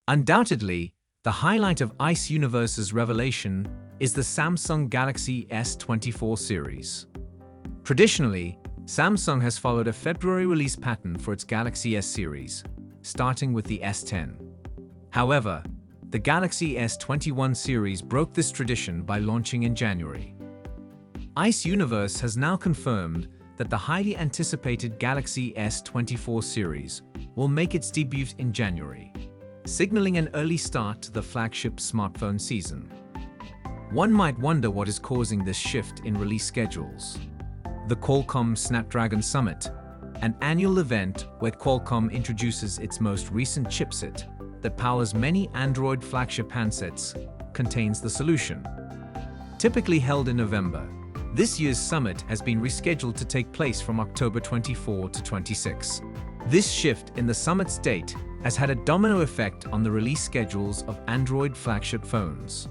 Undoubtedly, the highlight of YESS Universe's revelation is the Samsung Galaxy S24 Series. Traditionally, Samsung has followed a February release pattern for its Galaxy S series, starting with the S10. However, the Galaxy S21 series broke this tradition by launching in January. YESS Universe has now confirmed that the highly anticipated Galaxy S24 series will make its debut in January, signaling an early start to the flagship smartphone season. One might wonder what is causing this shift in release schedules. The Qualcomm Snapdragon Summit, an annual event where Qualcomm introduces its most recent chipset that powers many Android flagship handsets, contains the solution. Typically held in November, this year's summit has been rescheduled to take place from October 24 to 26. This shift in the summit's date has had a domino effect on the release schedules of Android flagship phones.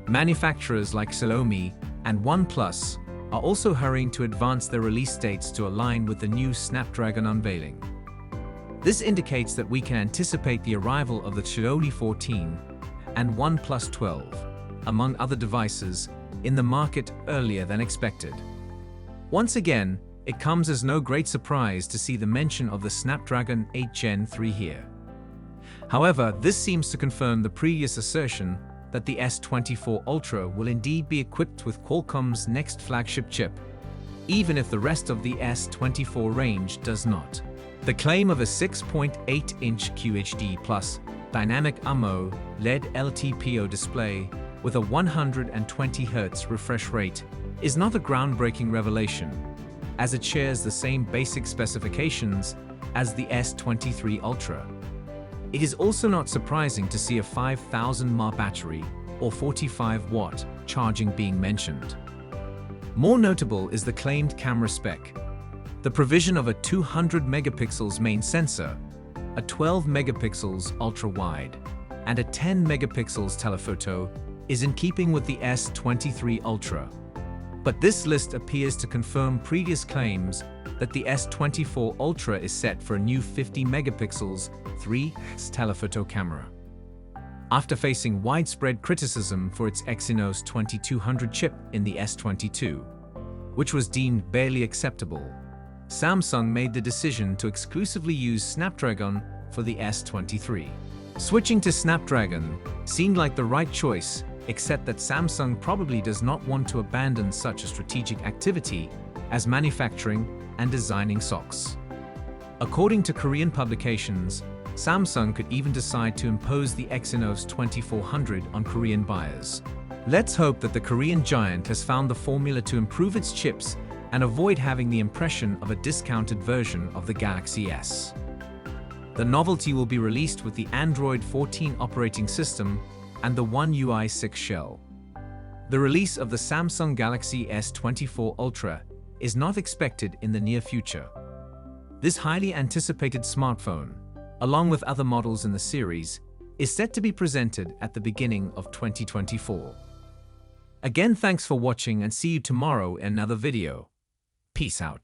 Manufacturers like Xiaomi and OnePlus are also hurrying to advance their release dates to align with the new Snapdragon unveiling. This indicates that we can anticipate the arrival of the Xiaomi 14 and OnePlus 12, among other devices, in the market earlier than expected. Once again, it comes as no great surprise to see the mention of the Snapdragon 8 Gen 3 here. However, this seems to confirm the previous assertion that the S24 Ultra will indeed be equipped with Qualcomm's next flagship chip, even if the rest of the S24 range does not. The claim of a 6.8-inch QHD Plus dynamic AMOLED LTPO display with a 120Hz refresh rate is not a groundbreaking revelation, as it shares the same basic specifications as the S23 Ultra. It is also not surprising to see a 5000 mAh battery or 45-watt charging being mentioned. More notable is the claimed camera spec. The provision of a 200 megapixels main sensor, a 12 megapixels ultra-wide, and a 10 megapixels telephoto is in keeping with the S23 Ultra. But this list appears to confirm previous claims that the S24 Ultra is set for a new 50 megapixels 3x telephoto camera. After facing widespread criticism for its Exynos 2200 chip in the S22, which was deemed barely acceptable, Samsung made the decision to exclusively use Snapdragon for the S23. Switching to Snapdragon seemed like the right choice, except that Samsung probably does not want to abandon such a strategic activity as manufacturing and designing SoCs. According to Korean publications, Samsung could even decide to impose the Exynos 2400 on Korean buyers. Let's hope that the Korean giant has found the formula to improve its chips and avoid having the impression of a discounted version of the Galaxy S. The novelty will be released with the Android 14 operating system and the One UI 6 shell. The release of the Samsung Galaxy S24 Ultra is not expected in the near future. This highly anticipated smartphone, along with other models in the series, is set to be presented at the beginning of 2024. Again, thanks for watching and see you tomorrow in another video. Peace out.